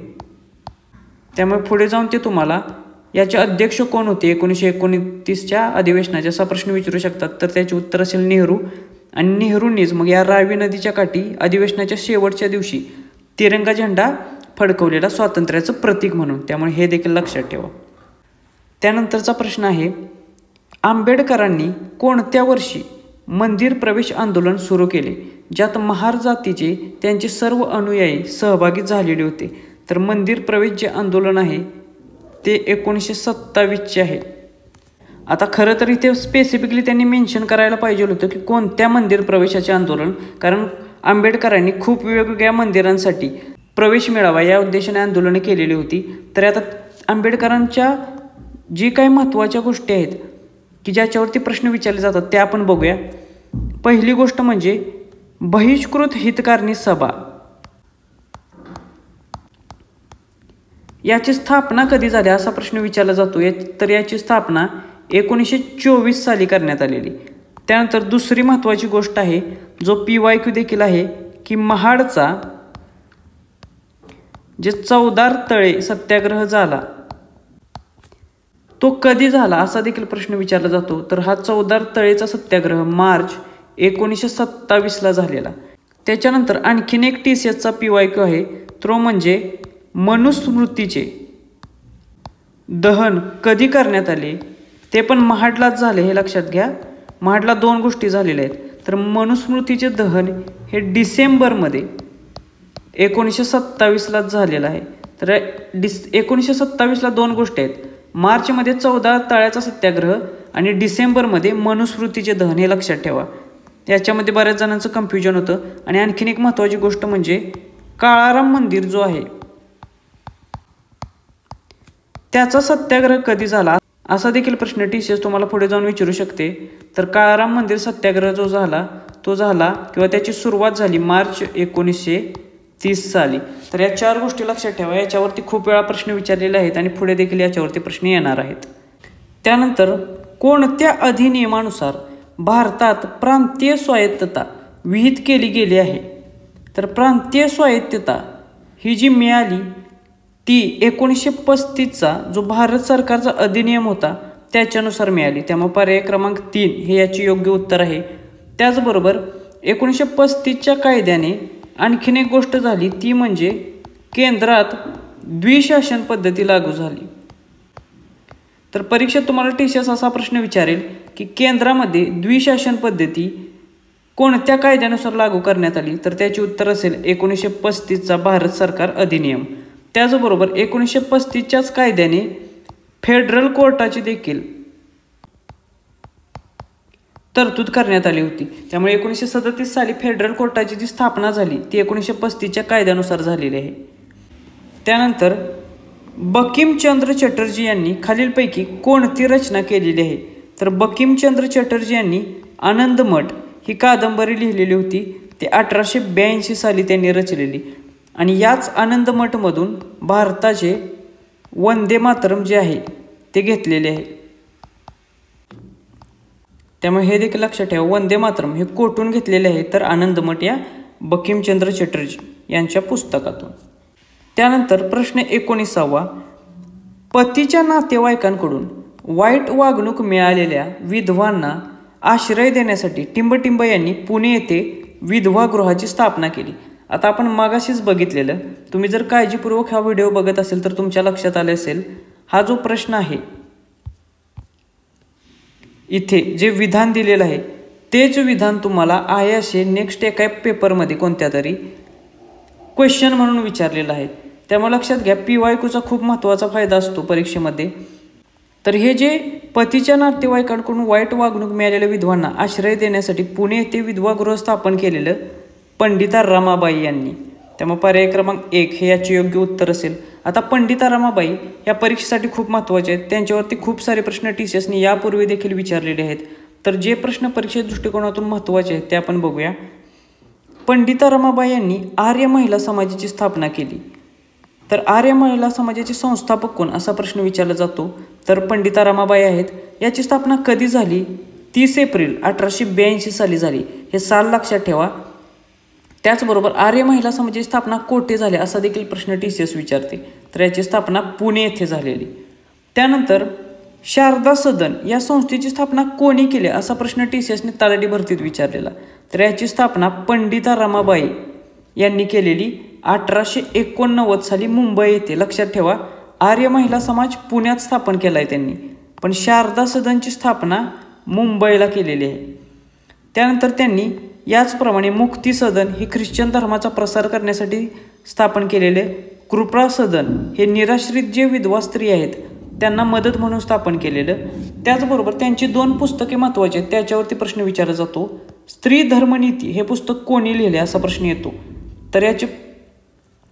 त्यामुळे पुढे जाऊन ते तुम्हाला याचे अध्यक्ष कोण होते 1929च्या अधिवेशनाचे असा प्रश्न विचारू शकतात. तर त्याचे उत्तर असेल नेहरू. आणि नेहरूंनीच मग या रावी नदीच्या काठी अधिवेशनाच्या शेवटच्या दिवशी तिरंगा झेंडा फडकवलेला स्वातंत्र्याचं प्रतीक म्हणून. त्यामुळे हे देखील लक्षात ठेवा. त्यानंतरचा प्रश्न आहे आंबेडकरांनी कोणत्या वर्षी मंदिर प्रवेश आंदोलन सुरू केले ज्यात महार जातीचे त्यांचे सर्व अनुयायी सहभागी झालेले होते? तर मंदिर प्रवेश जे आंदोलन आहे ते 1927चे आहे. आता खरं तर इथे स्पेसिफिकली त्यांनी मेन्शन करायला पाहिजे होतं की कोणत्या मंदिर प्रवेशाचे आंदोलन, कारण आंबेडकरांनी खूप वेगवेगळ्या मंदिरांसाठी प्रवेश मिळावा या उद्देशाने आंदोलने केलेली होती. तर आता आंबेडकरांच्या जी काही महत्त्वाच्या गोष्टी आहेत की ज्याच्यावरती प्रश्न विचारले जातात त्या आपण बघूया. पहिली गोष्ट म्हणजे बहिष्कृत हितकारणी सभा. याची स्थापना कधी झाली असा प्रश्न विचारला जातो. तर याची स्थापना 1924 साली करण्यात आलेली. त्यानंतर दुसरी महत्त्वाची गोष्ट आहे जो PYQ देखील आहे की महाडचा जे चौदार तळे सत्याग्रह झाला तो कधी झाला असा देखील प्रश्न विचारला जातो. तर हा चौदार तळेचा सत्याग्रह मार्च 1927ला झालेला. त्याच्यानंतर आणखीन एक TCSचा PYQ आहे तो म्हणजे मनुस्मृतीचे दहन कधी करण्यात आले? ते पण महाडलाच झाले हे लक्षात घ्या. महाडला 2 गोष्टी झालेल्या आहेत. तर मनुस्मृतीचे दहन हे डिसेंबरमध्ये 1927लाच झालेलं आहे. तर 1927ला 2 गोष्टी आहेत. मार्चमध्ये 14 तळ्याचा सत्याग्रह आणि डिसेंबरमध्ये मनुस्मृतीचे दहन हे लक्षात ठेवा. याच्यामध्ये बऱ्याच जणांचं कन्फ्युजन होतं. आणि आणखीन एक महत्त्वाची गोष्ट म्हणजे काळाराम मंदिर जो आहे त्याचा सत्याग्रह कधी झाला असा देखील प्रश्न TCS तुम्हाला पुढे जाऊन विचारू शकते. तर काळाराम मंदिर सत्याग्रह जो झाला तो झाला किंवा त्याची सुरुवात झाली मार्च 1930 साली. तर या 4 गोष्टी लक्षात ठेवा. याच्यावरती खूप वेळा प्रश्न विचारलेले आहेत आणि पुढे देखील याच्यावरती प्रश्न येणार आहेत. त्यानंतर कोणत्या अधिनियमानुसार भारतात प्रांतीय स्वायत्तता विहित केली गेली आहे? तर प्रांतीय स्वायत्तता ही जी मिळाली ती 1935चा जो भारत सरकारचा अधिनियम होता त्याच्यानुसार मिळाली. त्यामुळे पर्याय क्रमांक 3 हे याची योग्य उत्तर आहे. त्याचबरोबर 1935च्या कायद्याने आणखीन एक गोष्ट झाली ती म्हणजे केंद्रात द्विशासन पद्धती लागू झाली. तर परीक्षेत तुम्हाला TCS असा प्रश्न विचारेल की केंद्रामध्ये द्विशासन पद्धती कोणत्या कायद्यानुसार लागू करण्यात आली? तर त्याचे उत्तर असेल 1935चा भारत सरकार अधिनियम. त्याचबरोबर 1935च्याच कायद्याने फेडरल कोर्टाची देखील तरतूद करण्यात आली होती. त्यामुळे 1937 साली फेडरल कोर्टाची जी स्थापना झाली ती 1935च्या कायद्यानुसार झालेली आहे. त्यानंतर बंकिमचंद्र चटर्जी यांनी खालीलपैकी कोणती रचना केलेली आहे? तर बंकिमचंद्र चटर्जी यांनी आनंदमठ ही कादंबरी लिहिलेली होती. ते 1882 साली त्यांनी रचलेली आणि याच आनंदमठमधून भारताचे वंदे मातरम जे आहे ते घेतलेले आहे. त्यामुळे हे देखील लक्षात ठेवा, वंदे मातरम हे कोठून घेतलेले आहे? तर आनंदमठ या बंकिमचंद्र चटर्जी यांच्या पुस्तकातून. त्यानंतर प्रश्न 19वा, पतीच्या नातेवाईकांकडून वाईट वागणूक मिळालेल्या विधवांना आश्रय देण्यासाठी टिंबटिंब यांनी पुणे येथे विधवा गृहाची स्थापना केली. आता आपण मागाशीच बघितलेलं, तुम्ही जर काळजीपूर्वक हा व्हिडिओ बघत असेल तर तुमच्या लक्षात आले असेल, हा जो प्रश्न आहे इथे जे विधान दिलेलं आहे तेच विधान तुम्हाला आहे असे नेक्स्ट एका पेपरमध्ये कोणत्या तरी क्वेश्चन म्हणून विचारलेलं आहे. त्यामुळे लक्षात घ्या, PYQचा खूप महत्त्वाचा फायदा असतो परीक्षेमध्ये. तर हे जे पतीच्या नातेवाईकांकडून वाईट वागणूक मिळालेल्या विधवांना आश्रय देण्यासाठी पुणे येथे विधवा गृह स्थापन केलेलं पंडिता रमाबाई यांनी. त्यामुळे पर्याय क्रमांक 1 हे याचे योग्य उत्तर असेल. आता पंडिता रमाबाई या परीक्षेसाठी खूप महत्त्वाचे आहेत. त्यांच्यावरती खूप सारे प्रश्न TCSने यापूर्वी देखील विचारलेले आहेत. तर जे प्रश्न परीक्षे दृष्टिकोनातून महत्त्वाचे आहेत ते आपण बघूया. पंडिता रमाबाई यांनी आर्य महिला समाजाची स्थापना केली. तर आर्य महिला समाजाचे संस्थापक कोण असा प्रश्न विचारला जातो. तर पंडिता रमाबाई आहेत. याची स्थापना कधी झाली? 30 एप्रिल 1882 साली झाली. हे साल लक्षात ठेवा. त्याचबरोबर आर्य महिला समाजाची स्थापना कोठे झाली असा देखील प्रश्न TCS विचारते. तर याची स्थापना पुणे येथे झालेली. त्यानंतर शारदा सदन या संस्थेची स्थापना कोणी केली असा प्रश्न TCSने तलाठी भरतीत विचारलेला. तर याची स्थापना पंडिता रमाबाई यांनी केलेली 1889 साली मुंबई येथे. लक्षात ठेवा, आर्य महिला समाज पुण्यात स्थापन केला आहे त्यांनी, पण शारदा सदनची स्थापना मुंबईला केलेली आहे. त्यानंतर त्यांनी याचप्रमाणे मुक्ती सदन हे ख्रिश्चन धर्माचा प्रसार करण्यासाठी स्थापन केलेले, कृपा सदन हे निराश्रित जे विधवा स्त्री आहेत त्यांना मदत म्हणून स्थापन केलेलं. त्याचबरोबर त्यांची 2 पुस्तके महत्त्वाची आहेत, त्याच्यावरती प्रश्न विचारला जातो. स्त्री धर्मनीती हे पुस्तक कोणी लिहिले असा प्रश्न येतो. तर याचे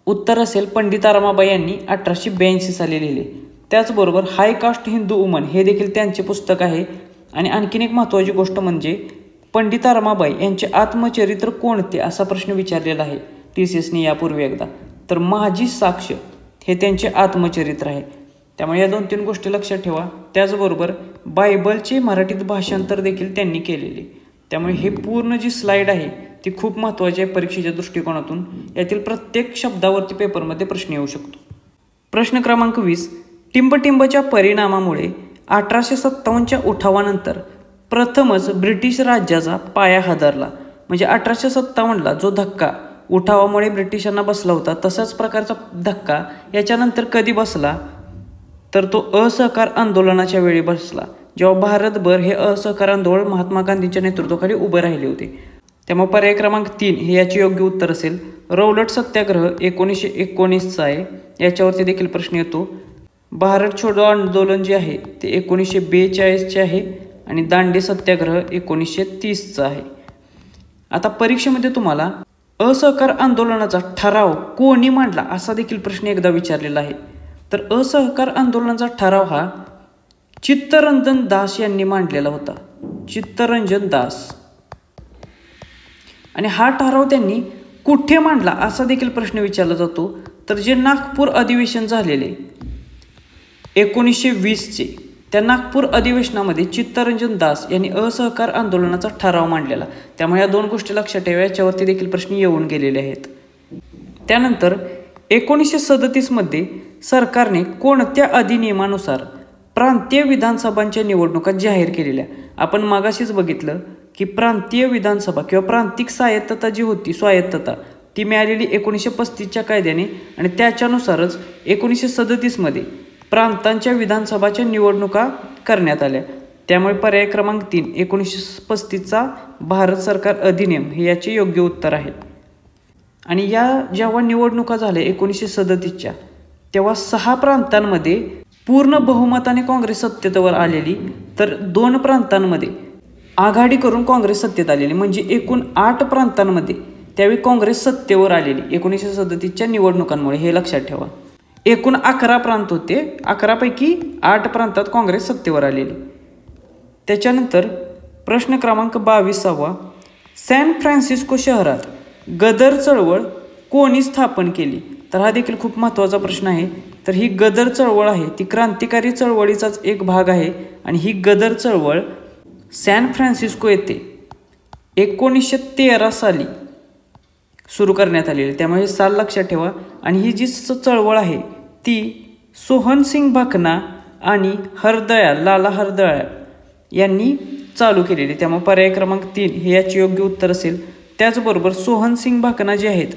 उत्तर असेल पंडिता रमाबाई यांनी 1882 साली लिहिले. त्याचबरोबर हाय कास्ट हिंदू वुमन हे देखील त्यांचे पुस्तक आहे. आणि आणखीन एक महत्त्वाची गोष्ट म्हणजे पंडिता रमाबाई यांचे आत्मचरित्र कोणते असा प्रश्न विचारलेला आहे TCSने यापूर्वी एकदा. तर माझी साक्ष हे त्यांचे आत्मचरित्र आहे. त्यामुळे या 2-3 गोष्टी लक्षात ठेवा. त्याचबरोबर बायबलचे मराठीत भाषांतर देखील त्यांनी केलेले. त्यामुळे हे पूर्ण जी स्लाईड आहे ती खूप महत्त्वाची आहे परीक्षेच्या दृष्टिकोनातून. यातील प्रत्येक शब्दावरती पेपरमध्ये प्रश्न येऊ शकतो. प्रश्न क्रमांक 20, टिंबटिंबच्या परिणामामुळे 1857च्या उठावानंतर प्रथमच ब्रिटिश राज्याचा पाया हादरला. म्हणजे 1857ला जो धक्का उठावामुळे ब्रिटिशांना बसला होता तसाच प्रकारचा धक्का याच्यानंतर कधी बसला? तर तो असहकार आंदोलनाच्या वेळी बसला, जेव्हा भारतभर हे असहकार आंदोलन महात्मा गांधींच्या नेतृत्वाखाली उभे राहिले होते. त्यामुळे पर्याय क्रमांक 3 हे याचे योग्य उत्तर असेल. रौलट सत्याग्रह 1919चा आहे, याच्यावरती देखील प्रश्न येतो. भारत छोडो आंदोलन जे आहे ते 1942चे आहे आणि दांडी सत्याग्रह 1930चा आहे. आता परीक्षेमध्ये तुम्हाला असहकार आंदोलनाचा ठराव कोणी मांडला असा देखील प्रश्न एकदा विचारलेला आहे. तर असहकार आंदोलनाचा ठराव हा चित्तरंजन दास यांनी मांडलेला होता. चित्तरंजन दास. आणि हा ठराव त्यांनी कुठे मांडला असा देखील प्रश्न विचारला जातो. तर जे नागपूर अधिवेशन झालेले 1920चे, त्या नागपूर अधिवेशनामध्ये चित्तरंजन दास यांनी असहकार आंदोलनाचा ठराव मांडलेला. त्यामुळे या 2 गोष्टी लक्षात ठेवा, याच्यावरती देखील प्रश्न येऊन गेलेले आहेत. त्यानंतर 1937 मध्ये सरकारने कोणत्या अधिनियमानुसार प्रांतीय विधानसभांच्या निवडणुका जाहीर केलेल्या? आपण मागाशीच बघितलं की प्रांतीय विधानसभा किंवा प्रांतिक स्वायत्तता जी होती, स्वायत्तता ती मिळालेली 1935च्या कायद्याने आणि त्याच्यानुसारच 1937 मध्ये प्रांतांच्या विधानसभाच्या निवडणुका करण्यात आल्या. त्यामुळे पर्याय क्रमांक 3 1935चा भारत सरकार अधिनियम हे याचे योग्य उत्तर आहे. आणि या जेव्हा निवडणुका झाल्या 1937च्या, तेव्हा 6 प्रांतांमध्ये पूर्ण बहुमताने काँग्रेस सत्तेवर आलेली, तर 2 प्रांतांमध्ये आघाडी करून काँग्रेस सत्तेत आलेली, म्हणजे एकूण 8 प्रांतांमध्ये त्यावेळी काँग्रेस सत्तेवर आलेली 1937च्या निवडणुकांमुळे, हे लक्षात ठेवा. एकूण 11 प्रांत होते, 11 पैकी 8 प्रांतात काँग्रेस सत्तेवर आलेली. त्याच्यानंतर प्रश्न क्रमांक 22वा, सॅन फ्रान्सिस्को शहरात गदर चळवळ कोणी स्थापन केली? तर हा देखील खूप महत्त्वाचा प्रश्न आहे. तर ही गदर चळवळ आहे ती क्रांतिकारी चळवळीचाच एक भाग आहे आणि ही गदर चळवळ सॅन फ्रान्सिस्को येथे 1913 साली सुरू करण्यात आलेली, त्यामुळे हे साल लक्षात ठेवा. आणि ही जी चळवळ आहे ती सोहनसिंग भाकना आणि लाला हरदयाळ यांनी चालू केलेली, त्यामुळे पर्याय क्रमांक 3 हे याचे योग्य उत्तर असेल. त्याचबरोबर सोहनसिंग भाकना जे आहेत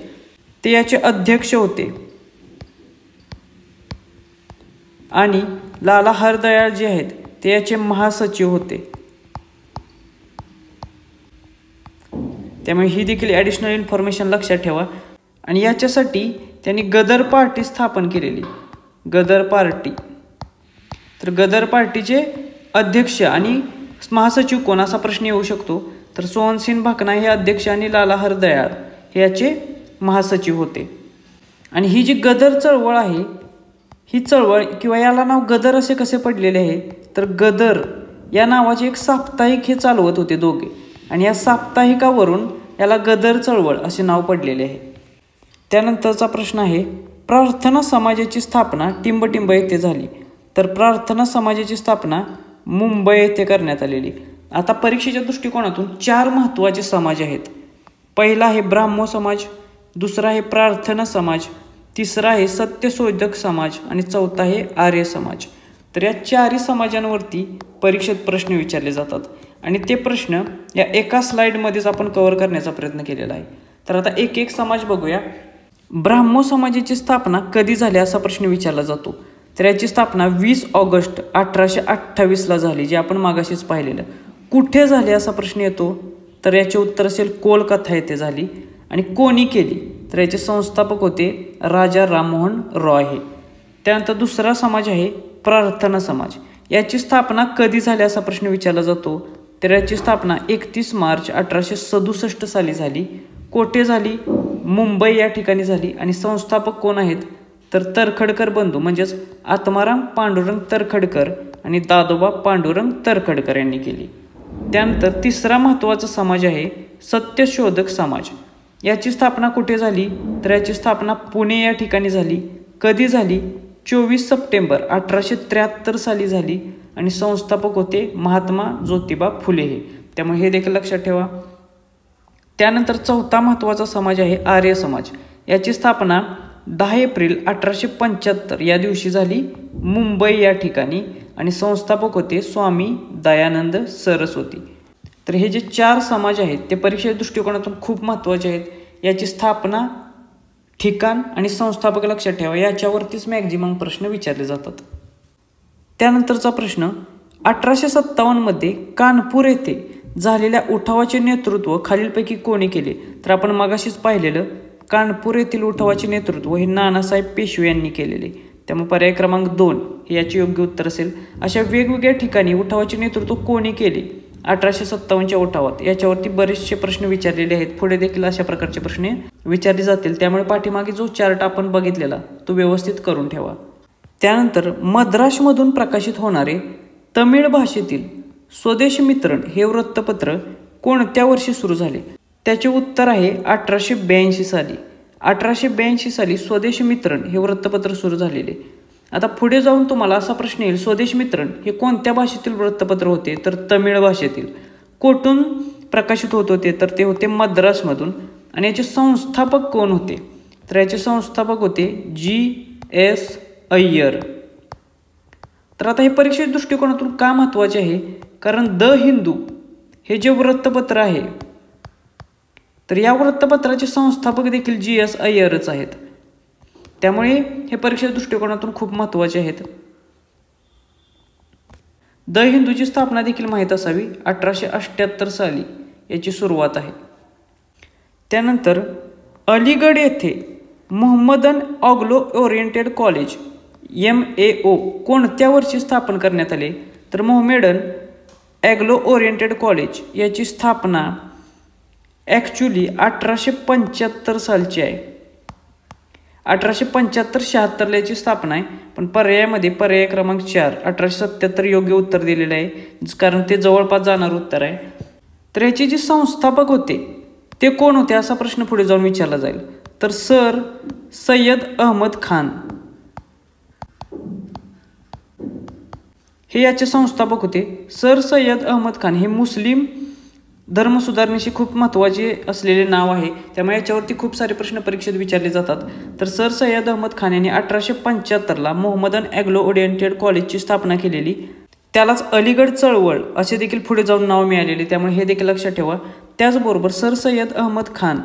ते याचे अध्यक्ष होते आणि लाला हरदयाळ जे आहेत ते याचे महासचिव होते. त्यामुळे ही देखील ॲडिशनल इन्फॉर्मेशन लक्षात ठेवा. आणि याच्यासाठी त्यांनी गदर पार्टी स्थापन केलेली, गदर पार्टी. तर गदर पार्टीचे अध्यक्ष आणि महासचिव कोण, असा प्रश्न येऊ शकतो. तर सोहनसिंग भाकना हे अध्यक्ष आणि लाला हरदयाळ हे याचे महासचिव होते. आणि ही जी गदर चळवळ आहे, ही चळवळ किंवा याला नाव गदर असे कसे पडलेले आहे, तर गदर या नावाचे एक साप्ताहिक हे चालवत होते दोघे, आणि या साप्ताहिकावरून याला गदर चळवळ असे नाव पडलेले आहे. त्यानंतरचा प्रश्न आहे, प्रार्थना समाजाची स्थापना टिंबटिंब येथे झाली. तर प्रार्थना समाजाची स्थापना मुंबई येथे करण्यात आलेली. आता परीक्षेच्या दृष्टिकोनातून 4 महत्त्वाचे समाज आहेत. पहिला आहे ब्राह्मो समाज, दुसरा आहे प्रार्थना समाज, तिसरा आहे सत्यशोधक समाज आणि चौथा आहे आर्य समाज. तर या 4ही समाजांवरती परीक्षेत प्रश्न विचारले जातात आणि ते प्रश्न या एका स्लाइडमध्येच आपण कव्हर करण्याचा प्रयत्न केलेला आहे. तर आता एक समाज बघूया. ब्राह्मो समाजाची स्थापना कधी झाली असा प्रश्न विचारला जातो. तर याची स्थापना 20 ऑगस्ट 1828ला झाली, जे आपण मागाशीच पाहिलेलं. कुठे झाली असा प्रश्न येतो, तर याचे उत्तर असेल कोलकाता येथे झाली. आणि कोणी केली, तर याचे संस्थापक होते राजा राममोहन रॉय हे. त्यानंतर दुसरा समाज आहे प्रार्थना समाज. याची स्थापना कधी झाली असा प्रश्न विचारला जातो. तर याची स्थापना 31 मार्च 1867 साली झाली. कोठे झाली, मुंबई या ठिकाणी झाली. आणि संस्थापक कोण आहेत, तर तरखडकर बंधू म्हणजेच आत्माराम पांडुरंग तरखडकर आणि दादोबा पांडुरंग तरखडकर यांनी केली. त्यानंतर तिसरा महत्त्वाचा समाज आहे सत्यशोधक समाज. याची स्थापना कुठे झाली, तर याची स्थापना पुणे या ठिकाणी झाली. कधी झाली, 24 सप्टेंबर 1873 साली झाली. आणि संस्थापक होते महात्मा ज्योतिबा फुले हे. त्यामुळे हे देखील लक्षात ठेवा. त्यानंतर चौथा महत्त्वाचा समाज आहे आर्य समाज. याची स्थापना 10 एप्रिल 1875 या दिवशी झाली मुंबई या ठिकाणी. आणि संस्थापक होते स्वामी दयानंद सरस्वती. तर हे जे 4 समाज आहेत ते परीक्षेच्या दृष्टिकोनातून खूप महत्त्वाचे आहेत. याची स्थापना, ठिकाण आणि संस्थापक लक्षात ठेवा, याच्यावरतीच मॅक्झिमम प्रश्न विचारले जातात. त्यानंतरचा प्रश्न, 1857 मध्ये कानपूर येथे झालेल्या उठावाचे नेतृत्व खालीलपैकी कोणी केले? तर आपण मगाशीच पाहिलेलं कानपूर येथील उठावाचे नेतृत्व हे नानासाहेब पेशवे यांनी केलेले. त्यामुळे पर्याय क्रमांक 2 हे याचे योग्य उत्तर असेल. अशा वेगवेगळ्या ठिकाणी उठावाचे नेतृत्व कोणी केले 1857च्या उठावात, याच्यावरती बरेचसे प्रश्न विचारलेले आहेत. पुढे देखील अशा प्रकारचे प्रश्न विचारले जातील. त्यामुळे पाठीमागे जो चार्ट आपण बघितलेला तो व्यवस्थित करून ठेवा. त्यानंतर मद्रासमधून प्रकाशित होणारे तमिळ भाषेतील स्वदेश मित्रण हे वृत्तपत्र कोणत्या वर्षी सुरू झाले? त्याचे उत्तर आहे 1882 साली. 1882 साली स्वदेश मित्रण हे वृत्तपत्र सुरू झालेले. आता पुढे जाऊन तुम्हाला असा प्रश्न येईल, स्वदेश मित्रण हे कोणत्या भाषेतील वृत्तपत्र होते? तर तमिळ भाषेतील. कोठून प्रकाशित होत होते? तर ते होते मद्रासमधून. आणि याचे संस्थापक कोण होते? तर याचे संस्थापक होते G.S. अय्यर. तर आता हे परीक्षेच्या दृष्टिकोनातून का महत्त्वाचे आहे? कारण द हिंदू हे जे वृत्तपत्र आहे तर या वृत्तपत्राचे संस्थापक देखील G.S. अय्यरच आहेत. त्यामुळे हे परीक्षेच्या दृष्टिकोनातून खूप महत्त्वाचे आहेत. द हिंदूची स्थापना देखील माहीत असावी, 1878 साली याची सुरुवात आहे. त्यानंतर अलीगड येथे मोहम्मदन ऑग्लो ओरिएंटेड कॉलेज MAO कोणत्या वर्षी स्थापन करण्यात आले? तर मोहम्मदन ॲग्लो ओरिएंटेड कॉलेज याची स्थापना ॲक्च्युली 1875 सालची आहे. 1875-76 याची स्थापना आहे, पण पर्यायामध्ये पर्याय क्रमांक 4 1877 योग्य उत्तर दिलेलं आहे, कारण ते जवळपास जाणारं उत्तर आहे. तर याचे जे संस्थापक होते ते कोण होते असा प्रश्न पुढे जाऊन विचारला जाईल. तर सर सय्यद अहमद खान हे याचे संस्थापक होते. सर सय्यद अहमद खान हे मुस्लिम धर्मसुधारणेशी खूप महत्त्वाचे असलेले नाव आहे, त्यामुळे याच्यावरती खूप सारे प्रश्न परीक्षेत विचारले जातात. तर सर सय्यद अहमद खान यांनी 1875ला मोहम्मदन ॲग्लो ओरिएंटेड कॉलेजची स्थापना केलेली. त्यालाच अलीगड चळवळ असे देखील पुढे जाऊन नाव मिळालेले, त्यामुळे हे देखील लक्षात ठेवा. त्याचबरोबर सर सय्यद अहमद खान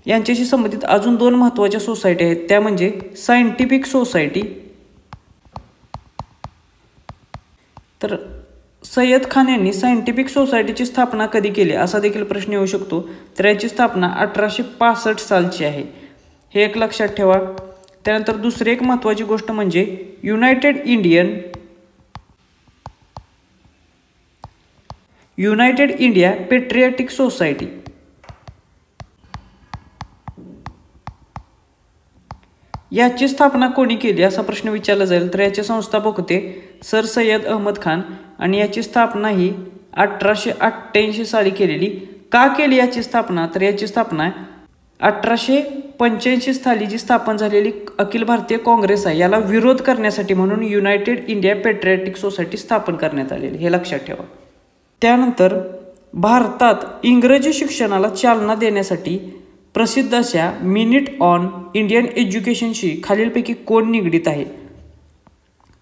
यांच्याशी संबंधित अजून 2 महत्त्वाच्या सोसायटी आहेत, त्या म्हणजे सायंटिफिक सोसायटी. तर सय्यद खान यांनी सायंटिफिक सोसायटीची स्थापना कधी केली असा देखील प्रश्न येऊ शकतो. तर याची स्थापना 1865 सालची आहे, हे एक लक्षात ठेवा. त्यानंतर दुसरी एक महत्त्वाची गोष्ट म्हणजे युनायटेड इंडिया पेट्रियाटिक सोसायटी याची स्थापना कोणी केली असा प्रश्न विचारला जाईल. तर याचे संस्थापक होते सर सय्यद अहमद खान आणि याची स्थापना ही 1888 साली केलेली. का केली याची स्थापना? तर याची स्थापना 1885 साली जी स्थापन झालेली अखिल भारतीय काँग्रेस आहे याला विरोध करण्यासाठी म्हणून युनायटेड इंडिया पेट्रियाटिक सोसायटी स्थापन करण्यात आलेली, हे लक्षात ठेवा. त्यानंतर भारतात इंग्रजी शिक्षणाला चालना देण्यासाठी प्रसिद्ध अशा मिनिट ऑन इंडियन एज्युकेशनशी खालीलपैकी कोण निगडीत आहे?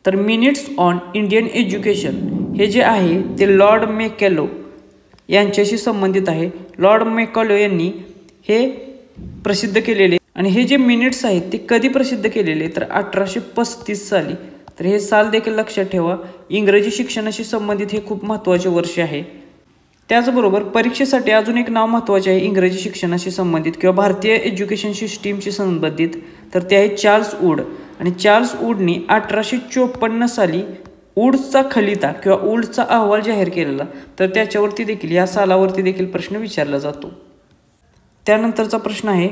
तर मिनिट्स ऑन इंडियन एज्युकेशन हे जे आहे ते लॉर्ड मेकॅलो यांच्याशी संबंधित आहे. लॉर्ड मेकॅलो यांनी हे प्रसिद्ध केलेले आणि हे जे मिनिट्स आहेत ते कधी प्रसिद्ध केलेले? तर 1835 साली. तर हे साल देखील लक्षात ठेवा. इंग्रजी शिक्षणाशी संबंधित हे खूप महत्त्वाचे वर्ष आहे. त्याचबरोबर परीक्षेसाठी अजून एक नाव महत्त्वाचे आहे इंग्रजी शिक्षणाशी संबंधित किंवा भारतीय एज्युकेशन सिस्टीमशी संबंधित, तर ते आहे चार्ल्स वूड. आणि चार्ल्स वूडनी 1854 साली वूड्सचा खलिता किंवा वूड्सचा अहवाल जाहीर केलेला, तर त्याच्यावरती देखील या सालावरती देखील प्रश्न विचारला जातो. त्यानंतरचा प्रश्न आहे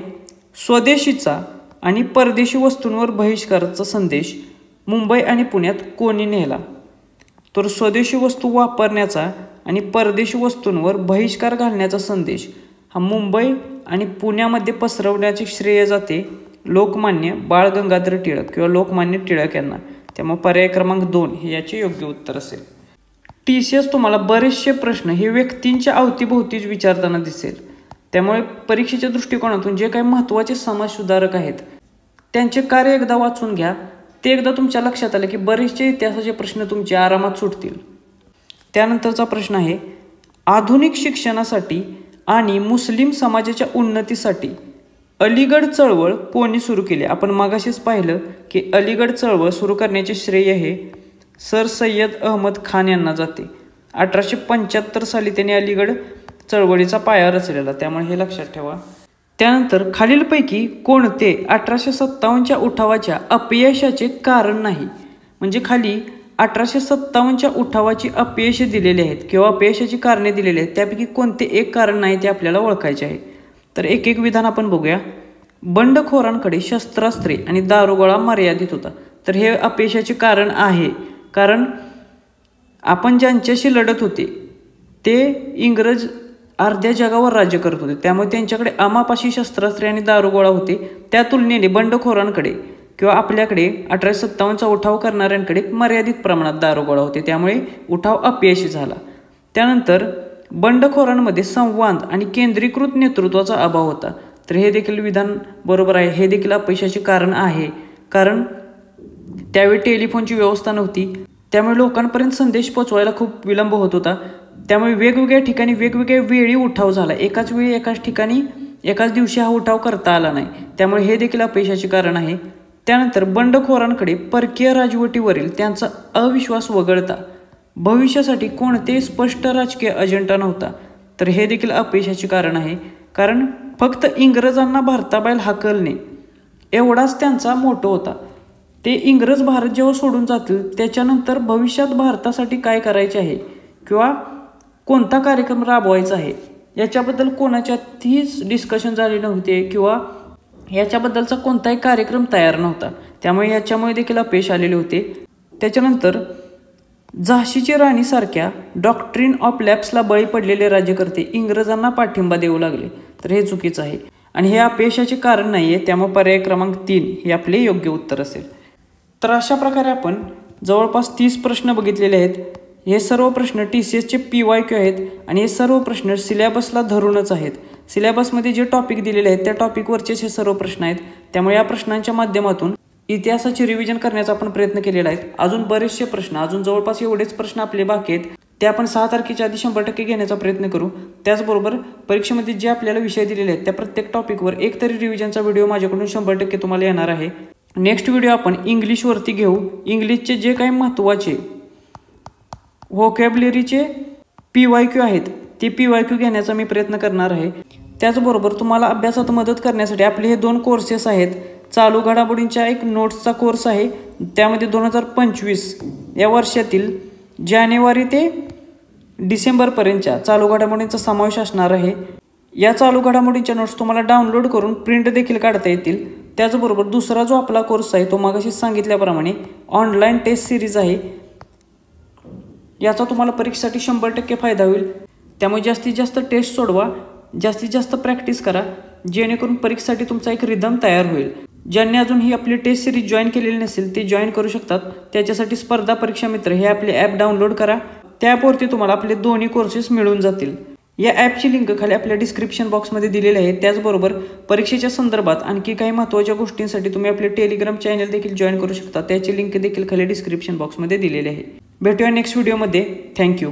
स्वदेशीचा आणि परदेशी वस्तूंवर बहिष्काराचा संदेश मुंबई आणि पुण्यात कोणी नेला? तर स्वदेशी वस्तू वापरण्याचा आणि परदेशी वस्तूंवर बहिष्कार घालण्याचा संदेश हा मुंबई आणि पुण्यामध्ये पसरवण्याचे श्रेय जाते लोकमान्य बाळ गंगाधर टिळक किंवा लोकमान्य टिळक यांना. त्यामुळे पर्याय क्रमांक 2 हे याचे योग्य उत्तर असेल. TCS तुम्हाला बरेचसे प्रश्न हे व्यक्तींच्या अवतीभोवतीच विचारताना दिसेल, त्यामुळे परीक्षेच्या दृष्टिकोनातून जे काही महत्त्वाचे समाजसुधारक आहेत त्यांचे कार्य एकदा वाचून घ्या. ते एकदा तुमच्या लक्षात आलं की बरेचसे इतिहासाचे प्रश्न तुमचे आरामात सुटतील. त्यानंतरचा प्रश्न आहे आधुनिक शिक्षणासाठी आणि मुस्लिम समाजाच्या उन्नतीसाठी अलीगड चळवळ कोणी सुरू केली? आपण मागाशीच पाहिलं की अलीगड चळवळ सुरू करण्याचे श्रेय हे सर सय्यद अहमद खान यांना जाते. 1875 साली त्यांनी अलीगड चळवळीचा पाया रचलेला, त्यामुळे हे लक्षात ठेवा. त्यानंतर खालीलपैकी कोणते 1857च्या उठावाच्या अपयशाचे कारण नाही? म्हणजे खाली 1857च्या उठावाची अपयश दिलेली आहेत किंवा अपयशाची कारणे दिलेली आहेत, त्यापैकी कोणते एक कारण नाही ते आपल्याला ओळखायचे आहे. तर एक एक विधान आपण बघूया. बंडखोरांकडे शस्त्रास्त्रे आणि दारुगोळा मर्यादित होता. तर हे अपयशाचे कारण आहे, कारण आपण ज्यांच्याशी लढत होते ते इंग्रज अर्ध्या जगावर राज्य करत होते, त्यामुळे त्यांच्याकडे अमापाशी शस्त्रास्त्रे आणि दारुगोळा होते. त्या तुलनेने बंडखोरांकडे किंवा आपल्याकडे 1857चा उठाव करणाऱ्यांकडे मर्यादित प्रमाणात दारुगोळा होते, त्यामुळे उठाव अपयशी झाला. त्यानंतर बंडखोरांमध्ये संवाद आणि केंद्रीकृत नेतृत्वाचा अभाव होता. तर हे देखील विधान बरोबर आहे. हे देखील अपयशाचे कारण आहे, कारण त्यावेळी टेलिफोनची व्यवस्था नव्हती, त्यामुळे लोकांपर्यंत संदेश पोचवायला खूप विलंब होत होता. त्यामुळे वेगवेगळ्या ठिकाणी वेगवेगळ्या वेळी उठाव झाला, एकाच वेळी एकाच ठिकाणी एकाच दिवशी हा उठाव करता आला नाही, त्यामुळे हे देखील अपयशाचे कारण आहे. त्यानंतर बंडखोरांकडे परकीय राजवटीवरील त्यांचा अविश्वास वगळता भविष्यासाठी कोणतेही स्पष्ट राजकीय अजेंडा नव्हता. तर हे देखील अपयशाचे कारण आहे, कारण फक्त इंग्रजांना भारताबाहेर हाकलणे एवढाच त्यांचा मोठो होता. ते इंग्रज भारत जेव्हा सोडून जातील त्याच्यानंतर भविष्यात भारतासाठी काय करायचे आहे किंवा कोणता कार्यक्रम राबवायचा आहे याच्याबद्दल कोणाच्यातही डिस्कशन झाले नव्हते किंवा याच्याबद्दलचा कोणताही कार्यक्रम तयार नव्हता. त्यामुळे याच्यामुळे देखील अपयश आलेले होते. त्याच्यानंतर झाशीची राणीसारख्या डॉक्ट्रिन ऑफ लॅप्सला बळी पडलेले राज्यकर्ते इंग्रजांना पाठिंबा देऊ लागले. तर हे चुकीचं आहे आणि हे अपयशाचे कारण नाही आहे. त्यामुळे पर्याय क्रमांक 3 हे आपले योग्य उत्तर असेल. तर अशा प्रकारे आपण जवळपास 30 प्रश्न बघितलेले आहेत. हे सर्व प्रश्न TCSचे PYQ आहेत आणि हे सर्व प्रश्न सिलेबसला धरूनच आहेत. सिलेबसमध्ये जे टॉपिक दिलेले आहेत त्या टॉपिकवरचेच हे सर्व प्रश्न आहेत. त्यामुळे या प्रश्नांच्या माध्यमातून इतिहासाची रिव्हिजन करण्याचा आपण प्रयत्न केलेला आहे. अजून बरेचसे प्रश्न, अजून जवळपास एवढेच प्रश्न आपले बाकी आहेत, ते आपण 6 तारखेच्या आधी 100% घेण्याचा प्रयत्न करू. त्याचबरोबर परीक्षेमध्ये जे आपल्याला विषय दिलेले आहेत त्या प्रत्येक टॉपिकवर एक तरी रिव्हिजनचा व्हिडिओ माझ्याकडून 100% तुम्हाला येणार आहे. नेक्स्ट व्हिडिओ आपण इंग्लिशवरती घेऊ. इंग्लिशचे जे काही महत्त्वाचे व्होकॅब्युलरीचे PYQ आहेत ते PYQ घेण्याचा मी प्रयत्न करणार आहे. त्याचबरोबर तुम्हाला अभ्यासात मदत करण्यासाठी आपले हे 2 कोर्सेस आहेत. चालू घडामोडींच्या एक नोट्सचा कोर्स आहे, त्यामध्ये 2025 या वर्षातील जानेवारी ते डिसेंबरपर्यंतच्या चालू घडामोडींचा समावेश असणार आहे. या चालू घडामोडींच्या नोट्स तुम्हाला डाउनलोड करून प्रिंट देखील काढता येतील. त्याचबरोबर दुसरा जो आपला कोर्स आहे तो मागाशी सांगितल्याप्रमाणे ऑनलाईन टेस्ट सिरीज आहे. याचा तुम्हाला परीक्षेसाठी 100% फायदा होईल. त्यामुळे जास्तीत जास्त टेस्ट सोडवा, जास्तीत जास्त प्रॅक्टिस करा, जेणेकरून परीक्षेसाठी तुमचा एक रिदम तयार होईल. ज्यांनी अजून ही आपली टेस्ट सिरीज जॉईन केलेली नसेल ते जॉईन करू शकतात. त्याच्यासाठी स्पर्धा परीक्षा मित्र हे आपले ॲप डाउनलोड करा. त्या ॲपवरती तुम्हाला आपले दोन्ही कोर्सेस मिळून जातील. या ॲपची लिंक खाली आपल्या डिस्क्रिप्शन बॉक्समध्ये दिलेली आहे. त्याचबरोबर परीक्षेच्या संदर्भात आणखी काही महत्त्वाच्या गोष्टींसाठी तुम्ही आपले टेलिग्राम चॅनल देखील जॉईन करू शकता. त्याची लिंक देखील खाली डिस्क्रिप्शन बॉक्समध्ये दिलेली आहे. भेटूया नेक्स्ट व्हिडिओमध्ये. थँक्यू.